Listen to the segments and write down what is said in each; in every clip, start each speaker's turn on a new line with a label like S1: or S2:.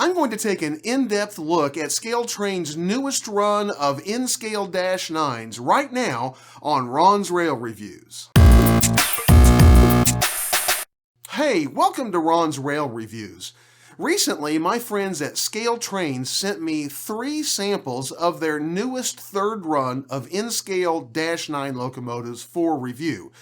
S1: I'm going to take an in-depth look at ScaleTrain's newest run of N-Scale Dash 9s right now on Ron's Rail Reviews. Hey, welcome to Ron's Rail Reviews. Recently, my friends at ScaleTrain sent me 3 samples of their newest third run of N-Scale Dash 9 locomotives for review.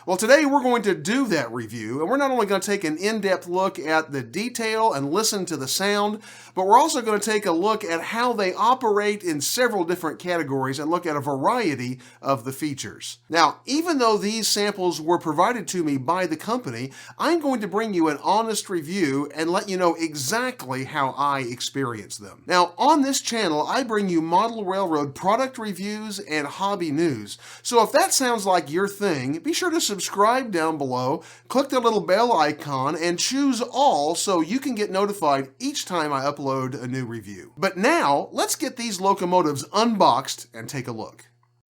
S1: Well, today we're going to do that review, and we're not only going to take an in-depth look at the detail and listen to the sound, but we're also going to take a look at how they operate in several different categories and look at a variety of the features. Now, even though these samples were provided to me by the company, I'm going to bring you an honest review and let you know exactly how I experienced them. Now, on this channel, I bring you model railroad product reviews and hobby news. So if that sounds like your thing, be sure to subscribe down below, click the little bell icon, and choose all so you can get notified each time I upload a new review. But now, let's get these locomotives unboxed and take a look.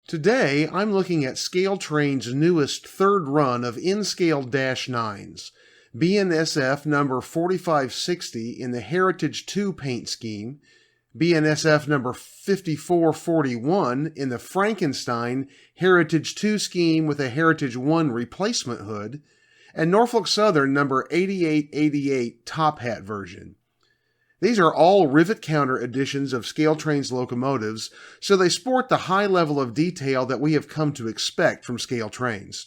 S1: Today, I'm looking at ScaleTrain's newest third run of N-Scale Dash 9s, BNSF number 4560 in the Heritage 2 paint scheme, BNSF number 5441 in the Frankenstein Heritage 2 scheme with a Heritage 1 replacement hood, and Norfolk Southern number 8888 top hat version. These are all Rivet counter editions of ScaleTrain's locomotives, so they sport the high level of detail that we have come to expect from ScaleTrains.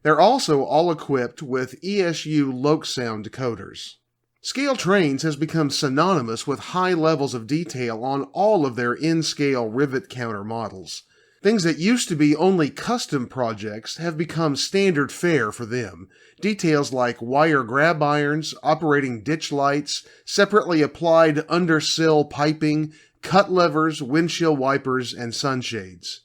S1: They're also all equipped with ESU Loksound decoders. ScaleTrains has become synonymous with high levels of detail on all of their N-scale rivet counter models. Things that used to be only custom projects have become standard fare for them. Details like wire grab irons, operating ditch lights, separately applied undersill piping, cut levers, windshield wipers, and sunshades.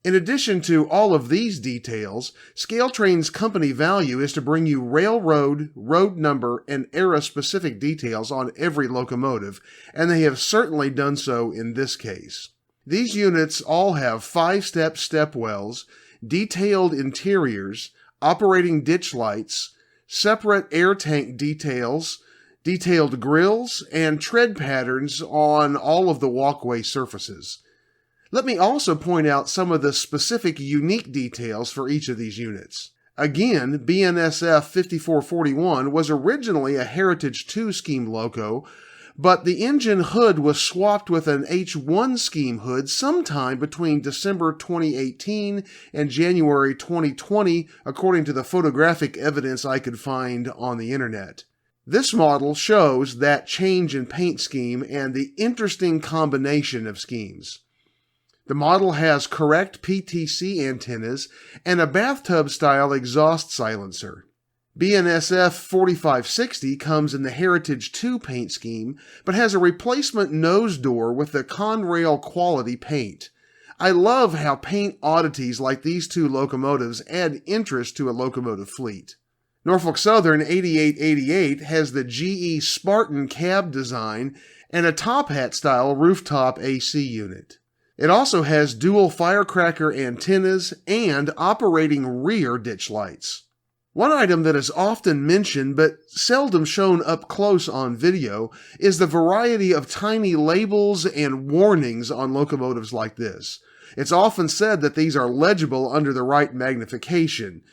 S1: In addition to all of these details, ScaleTrain's company value is to bring you railroad, road number, and era-specific details on every locomotive, and they have certainly done so in this case. These units all have 5-step stepwells, detailed interiors, operating ditch lights, separate air tank details, detailed grills, and tread patterns on all of the walkway surfaces. Let me also point out some of the specific unique details for each of these units. Again, BNSF 5441 was originally a Heritage 2 scheme loco, but the engine hood was swapped with an H1 scheme hood sometime between December 2018 and January 2020, according to the photographic evidence I could find on the internet. This model shows that change in paint scheme and the interesting combination of schemes. The model has correct PTC antennas and a bathtub-style exhaust silencer. BNSF 4560 comes in the Heritage 2 paint scheme, but has a replacement nose door with the Conrail quality paint. I love how paint oddities like these 2 locomotives add interest to a locomotive fleet. Norfolk Southern 8888 has the GE Spartan cab design and a top hat style rooftop AC unit. It also has dual firecracker antennas and operating rear ditch lights. One item that is often mentioned but seldom shown up close on video is the variety of tiny labels and warnings on locomotives like this. It's often said that these are legible under the right magnification.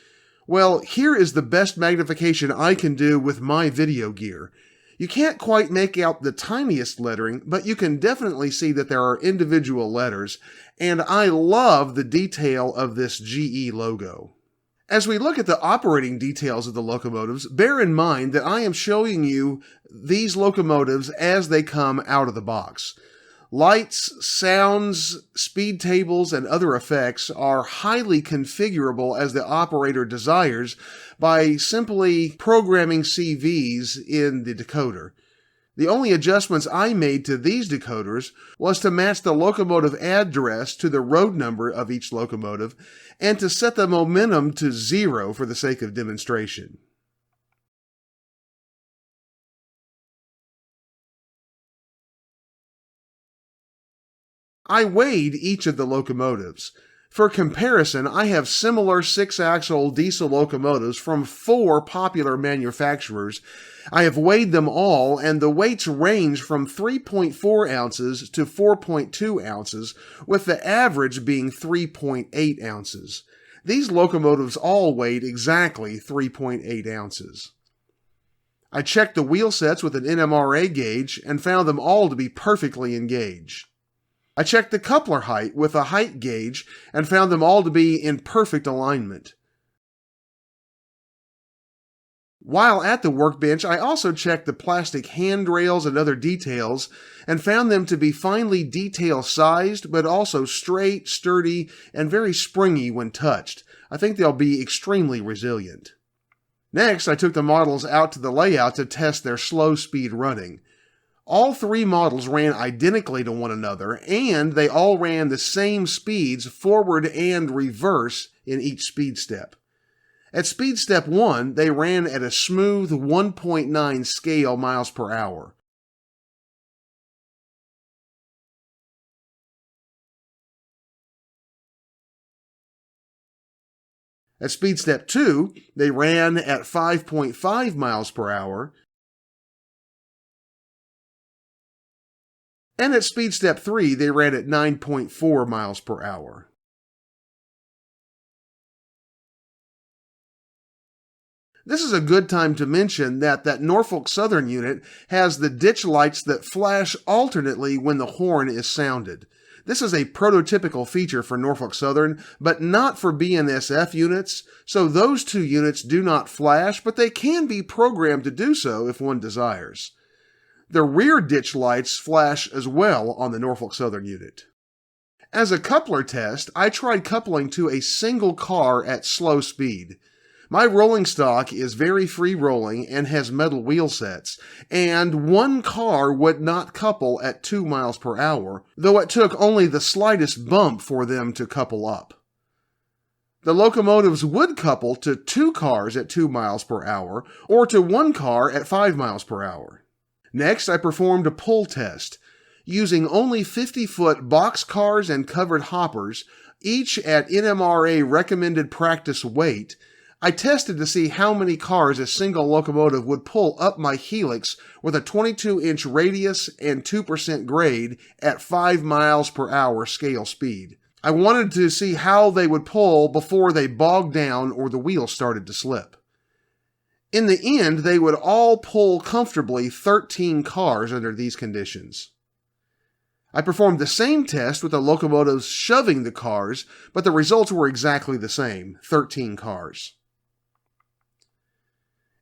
S1: Well, here is the best magnification I can do with my video gear. You can't quite make out the tiniest lettering, but you can definitely see that there are individual letters, and I love the detail of this GE logo. As we look at the operating details of the locomotives, bear in mind that I am showing you these locomotives as they come out of the box. Lights, sounds, speed tables, and other effects are highly configurable as the operator desires by simply programming CVs in the decoder. The only adjustments I made to these decoders was to match the locomotive address to the road number of each locomotive and to set the momentum to 0 for the sake of demonstration. I weighed each of the locomotives. For comparison, I have similar 6-axle diesel locomotives from 4 popular manufacturers. I have weighed them all, and the weights range from 3.4 ounces to 4.2 ounces, with the average being 3.8 ounces. These locomotives all weighed exactly 3.8 ounces. I checked the wheel sets with an NMRA gauge and found them all to be perfectly engaged. I checked the coupler height with a height gauge and found them all to be in perfect alignment. While at the workbench, I also checked the plastic handrails and other details and found them to be finely detail sized, but also straight, sturdy, and very springy when touched. I think they'll be extremely resilient. Next, I took the models out to the layout to test their slow speed running. All 3 models ran identically to one another, and they all ran the same speeds forward and reverse in each speed step. At speed step 1, they ran at a smooth 1.9 scale miles per hour. At speed step 2, they ran at 5.5 miles per hour. And at speed step 3, they ran at 9.4 miles per hour. This is a good time to mention that Norfolk Southern unit has the ditch lights that flash alternately when the horn is sounded. This is a prototypical feature for Norfolk Southern, but not for BNSF units, so those 2 units do not flash, but they can be programmed to do so if one desires. The rear ditch lights flash as well on the Norfolk Southern unit. As a coupler test, I tried coupling to a single car at slow speed. My rolling stock is very free rolling and has metal wheel sets, and one car would not couple at 2 miles per hour, though it took only the slightest bump for them to couple up. The locomotives would couple to 2 cars at 2 miles per hour, or to 1 car at 5 miles per hour. Next, I performed a pull test. Using only 50-foot box cars and covered hoppers, each at NMRA recommended practice weight, I tested to see how many cars a single locomotive would pull up my helix with a 22-inch radius and 2% grade at 5 miles per hour scale speed. I wanted to see how they would pull before they bogged down or the wheels started to slip. In the end, they would all pull comfortably 13 cars under these conditions. I performed the same test with the locomotives shoving the cars, but the results were exactly the same, 13 cars.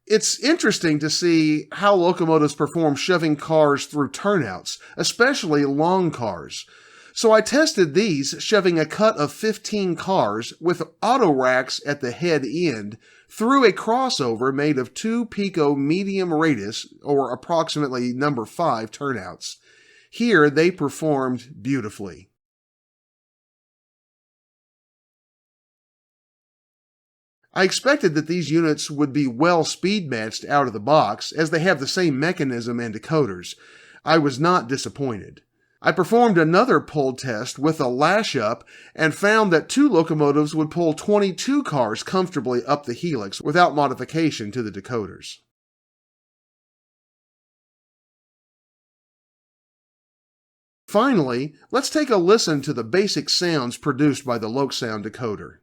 S1: It's interesting to see how locomotives perform shoving cars through turnouts, especially long cars. So I tested these shoving a cut of 15 cars with auto racks at the head end through a crossover made of 2 pico medium radius, or approximately number 5 turnouts. Here they performed beautifully. I expected that these units would be well speed matched out of the box, as they have the same mechanism and decoders. I was not disappointed. I performed another pull test with a lash up and found that 2 locomotives would pull 22 cars comfortably up the helix without modification to the decoders. Finally, let's take a listen to the basic sounds produced by the Loksound decoder.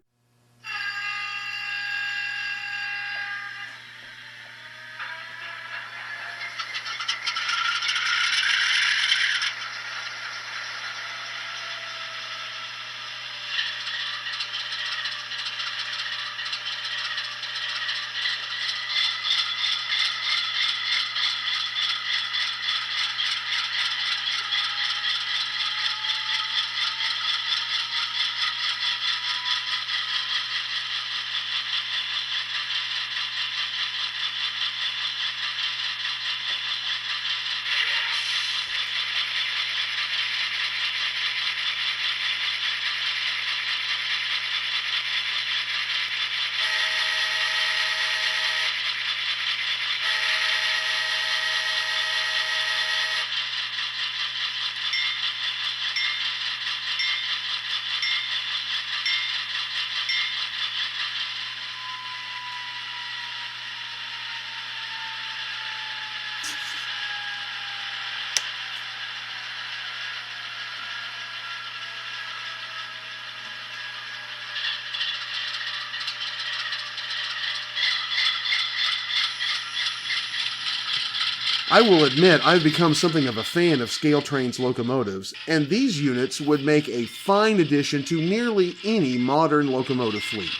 S1: I will admit I've become something of a fan of Scale Train's locomotives, and these units would make a fine addition to nearly any modern locomotive fleet.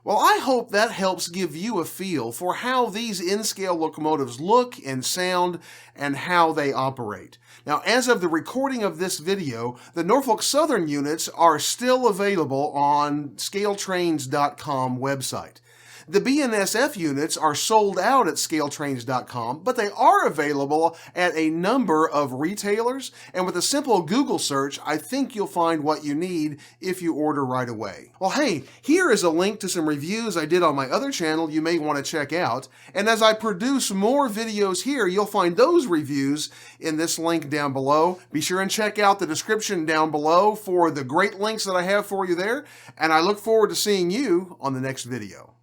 S1: Well, I hope that helps give you a feel for how these N-scale locomotives look and sound and how they operate. Now, as of the recording of this video, the Norfolk Southern units are still available on scaletrains.com website. The BNSF units are sold out at scaletrains.com, but they are available at a number of retailers, and with a simple Google search, I think you'll find what you need if you order right away. Well, hey, here is a link to some reviews I did on my other channel you may want to check out, and as I produce more videos here, you'll find those reviews in this link down below. Be sure and check out the description down below for the great links that I have for you there, and I look forward to seeing you on the next video.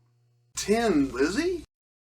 S1: 10, Lizzie?